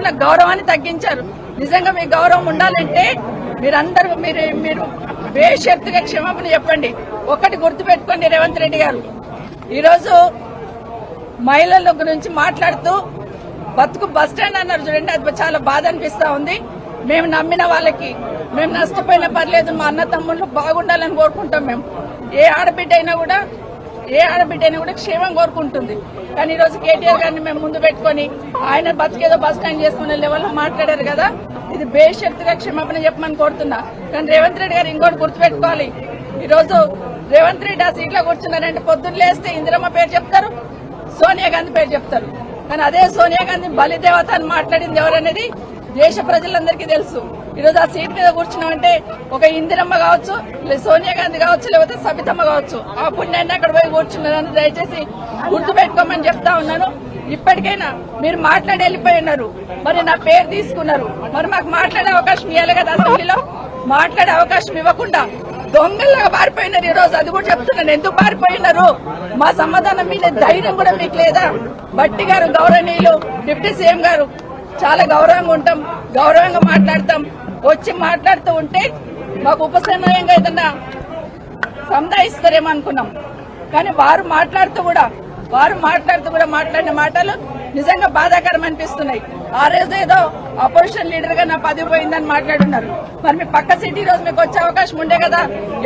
ఉన్న గౌరవాన్ని తగ్గించారు. నిజంగా మీ గౌరవం ఉండాలంటే మీరందరూ మీరు బేషరతుగా క్షమాపణ చెప్పండి. ఒక్కటి గుర్తుపెట్టుకోండి, రేవంత్ రెడ్డి గారు ఈరోజు మహిళల గురించి మాట్లాడుతూ బతుకు బస్టాండ్ అన్నారు చూడండి, అది చాలా బాధ అనిపిస్తా ఉంది. మేము నమ్మిన వాళ్ళకి మేము నష్టపోయినా పర్లేదు, మా అన్న తమ్ముళ్ళు బాగుండాలని కోరుకుంటాం. మేము ఏ ఆడబిడ్డ అయినా కూడా క్షేమం కోరుకుంటుంది. కానీ ఈరోజు కేటీఆర్ గారిని మేము ముందు పెట్టుకుని ఆయన బతికేదో బస్ స్టాండ్ చేసుకునే లెవెల్లో మాట్లాడారు కదా, ఇది బేషరతుగా క్షమాపణ చెప్పమని కోరుతున్నా. కానీ రేవంత్ రెడ్డి గారు ఇంకోటి గుర్తుపెట్టుకోవాలి, ఈరోజు రేవంత్ రెడ్డి ఆ సీట్లో కూర్చున్నారంటే పొద్దున్న లేస్తే ఇందిరమ్మ పేరు చెప్తారు, సోనియా గాంధీ పేరు చెప్తారు. కానీ అదే సోనియా గాంధీ బలిదేవత అని మాట్లాడింది ఎవరనేది దేశ ప్రజలందరికీ తెలుసు. ఈరోజు ఆ సీట్ మీద కూర్చున్నామంటే ఒక ఇందిరమ్మ కావచ్చు, సోనియా గాంధీ కావచ్చు, లేకపోతే సబితమ్మ కావచ్చు, ఆ పుణ్యాన్ని అక్కడ పోయి కూర్చున్నారని దయచేసి గుర్తుపెట్టుకోమని చెప్తా ఉన్నాను. ఇప్పటికైనా మీరు మాట్లాడి వెళ్ళిపోయి ఉన్నారు, మరి నా పేరు తీసుకున్నారు, మరి మాకు మాట్లాడే అవకాశం ఇవ్వాలి కదా. అసెంబ్లీలో మాట్లాడే అవకాశం ఇవ్వకుండా దొంగల్లాగా పారిపోయినారు. ఈ రోజు అది కూడా చెప్తున్నాను, ఎందుకు పారిపోయినారు, మా సమాధానం మీద ధైర్యం కూడా మీకు లేదా? భట్టి గారు గౌరవనీయులు డిప్యూటీ సీఎం గారు చాలా గౌరవంగా ఉంటాం, గౌరవంగా మాట్లాడతాం. వచ్చి మాట్లాడుతూ ఉంటే మాకు ఉపశమనంగా ఏదన్నా సంధాయిస్తారేమో అనుకున్నాం. కానీ వారు మాట్లాడుతూ కూడా మాట్లాడిన మాటలు నిజంగా బాధాకరం అనిపిస్తున్నాయి. ఆ రోజు ఏదో అపోజిషన్ లీడర్ గా నా పదవి పోయిందని మాట్లాడున్నారు. మరి మీ పక్క సీట్ ఈ రోజు మీకు వచ్చే అవకాశం ఉండే కదా,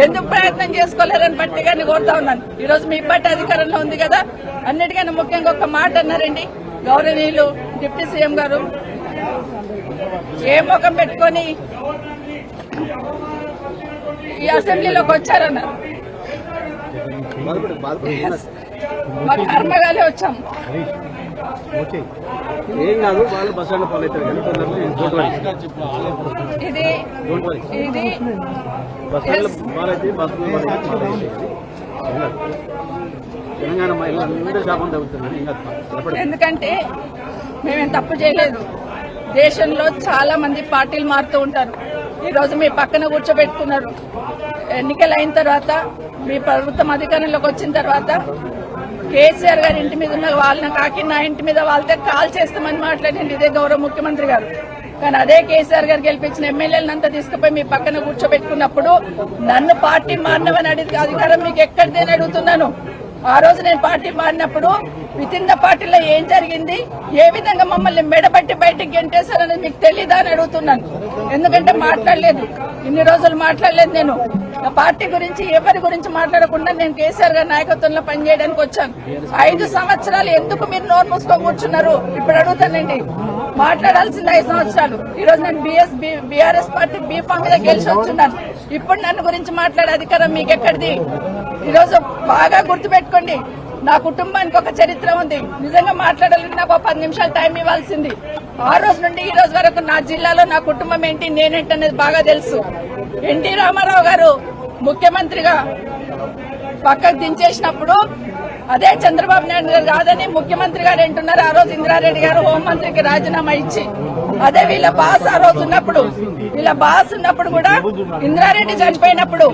ఎందుకు ప్రయత్నం చేసుకోలేరని బట్టి గారిని కోరుతా ఉన్నాను. ఈ రోజు మీ పార్టీ అధికారంలో ఉంది కదా. అన్నిటికన్నా ముఖ్యంగా ఒక మాట అన్నారండి గౌరవనీయులు డిప్యూటీ సీఎం గారు, ఏ ముఖం పెట్టుకొని ఈ అసెంబ్లీలోకి వచ్చారన్నారు. మా కర్మగాలే వచ్చాం. ఇది ఎందుకంటే మేమేం తప్పు చేయలేదు. దేశంలో చాలా మంది పార్టీలు మారుతూ ఉంటారు. ఈ రోజు మీ పక్కన కూర్చోబెట్టుకున్నారు. ఎన్నికలు అయిన తర్వాత మీ ప్రభుత్వం అధికారంలోకి వచ్చిన తర్వాత కేసీఆర్ గారి ఇంటి మీద ఉన్న వాళ్ళని కాకి నా ఇంటి మీద వాళ్ళతో కాల్ చేస్తామని మాట్లాడింది ఇదే గౌరవ ముఖ్యమంత్రి గారు. కానీ అదే కేసీఆర్ గారు గెలిపించిన ఎమ్మెల్యేలంతా తీసుకుపోయి మీ పక్కన కూర్చోబెట్టుకున్నప్పుడు నన్ను పార్టీ మారినవని అధికారం మీకు ఎక్కడిదేని అడుగుతున్నాను. ఆ రోజు నేను పార్టీ మారినప్పుడు విత్ ఇన్ ద పార్టీలో ఏం జరిగింది, ఏ విధంగా మమ్మల్ని మెడబట్టి బయటికి గెంటేశారనేది మీకు తెలీదా అని అడుగుతున్నాను. ఎందుకంటే మాట్లాడలేదు, ఇన్ని రోజులు మాట్లాడలేదు. నేను నా పార్టీ గురించి ఎవరి గురించి మాట్లాడకుండా నేను కేసీఆర్ గారి నాయకత్వంలో పనిచేయడానికి వచ్చాను. 5 సంవత్సరాలు ఎందుకు మీరు నోరు మూసుకొని కూర్చున్నారు? ఇప్పుడు అడుగుతానండి, మాట్లాడాల్సింది 5 సంవత్సరాలు. ఈ రోజు నేను బీఆర్ఎస్ పార్టీ బీఫామ్ మీద గెలిచి వచ్చున్నాను. ఇప్పుడు నన్ను గురించి మాట్లాడే అధికారం మీకు ఎక్కడిది? ఈరోజు బాగా గుర్తుపెట్టుకోండి, నా కుటుంబానికి ఒక చరిత్ర ఉంది. నిజంగా మాట్లాడాలంటే నాకు 10 నిమిషాలు టైం ఇవ్వాల్సింది. ఆ రోజు నుండి ఈ రోజు వరకు నా జిల్లాలో నా కుటుంబం ఏంటి, నేనేంటి అనేది బాగా తెలుసు. ఎన్టీ రామారావు గారు ముఖ్యమంత్రిగా పక్కకు దించేసినప్పుడు అదే చంద్రబాబు నాయుడు గారు కాదని ముఖ్యమంత్రి గారు అంటున్నారు. ఆ రోజు ఇందిరారెడ్డి గారు హోంమంత్రికి రాజీనామా ఇచ్చి, అదే వీళ్ళ బాస్ ఆ రోజు ఉన్నప్పుడు కూడా ఇందిరారెడ్డి చనిపోయినప్పుడు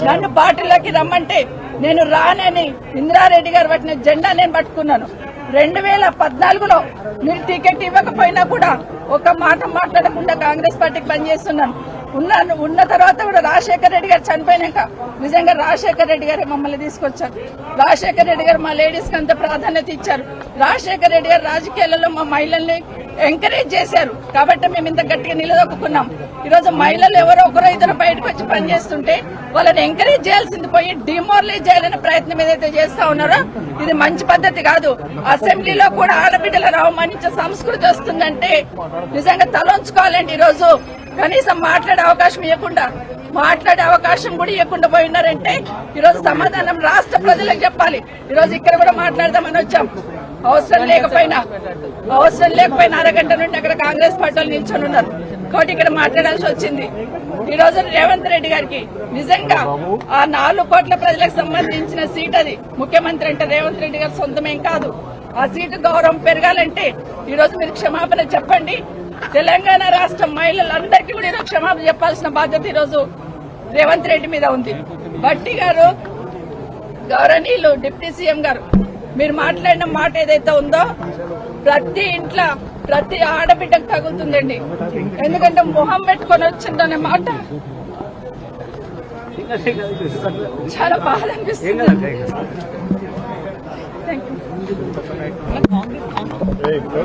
నన్ను పార్టీలోకి రమ్మంటే నేను రానని ఇందిరారెడ్డి గారు పట్టిన జెండా నేను పట్టుకున్నాను. 2014లో మీరు టికెట్ ఇవ్వకపోయినా కూడా ఒక మాట మాట్లాడకుండా కాంగ్రెస్ పార్టీకి పనిచేస్తున్నాను. ఉన్న తర్వాత కూడా రాజశేఖర రెడ్డి గారు చనిపోయినాక నిజంగా రాజశేఖర రెడ్డి గారే మమ్మల్ని తీసుకొచ్చారు. రాజశేఖర రెడ్డి గారు మా లేడీస్ కి అంత ప్రాధాన్యత ఇచ్చారు. రాజశేఖర రెడ్డి గారు రాజకీయాలలో మా మహిళల్ని ఎంకరేజ్ చేశారు కాబట్టి మేము ఇంత గట్టిగా నిలదొక్కున్నాం. ఈరోజు మహిళలు ఎవరో ఒకరో ఇద్దరు బయటకు వచ్చి పనిచేస్తుంటే వాళ్ళని ఎంకరేజ్ చేయాల్సింది పోయి డిమోరలైజ్ చేయాలనే ప్రయత్నం ఏదైతే చేస్తా ఉన్నారో ఇది మంచి పద్ధతి కాదు. అసెంబ్లీలో కూడా ఆడబిడ్డలను అవమానించే సంస్కృతి వస్తుందంటే నిజంగా తలొంచుకోవాలండి. ఈరోజు కనీసం మాట్లాడే అవకాశం కూడా ఇవ్వకుండా పోయినారంటే ఈరోజు సమాధానం రాష్ట్ర ప్రజలకు చెప్పాలి. ఈరోజు ఇక్కడ కూడా మాట్లాడదామని వచ్చాం. అవసరం లేకపోయినా అరగంట నుండి అక్కడ కాంగ్రెస్ పార్టీలు నిల్చొని ఉన్నారు కాబట్టి ఇక్కడ మాట్లాడాల్సి వచ్చింది. ఈ రోజు రేవంత్ రెడ్డి గారికి నిజంగా ఆ 4 కోట్ల ప్రజలకు సంబంధించిన సీట్ అది. ముఖ్యమంత్రి అంటే రేవంత్ రెడ్డి గారు సొంతమేం కాదు. ఆ సీటు గౌరవం పెరగాలంటే ఈ రోజు మీరు క్షమాపణ చెప్పండి. తెలంగాణ రాష్ట్ర మహిళలందరికీ కూడా ఈరోజు క్షమాపణ చెప్పాల్సిన బాధ్యత ఈరోజు రేవంత్ రెడ్డి మీద ఉంది. భట్టి గారు గౌరవనీయులు డిప్యూటీ సీఎం గారు మీరు మాట్లాడిన మాట ఏదైతే ఉందో ప్రతి ఇంట్లో ప్రతి ఆడబిడ్డకు తగులుతుందండి. ఎందుకంటే మొహం పెట్టుకొని వచ్చిందనే మాట చాలా బాధ అనిపిస్తుంది. Thank you.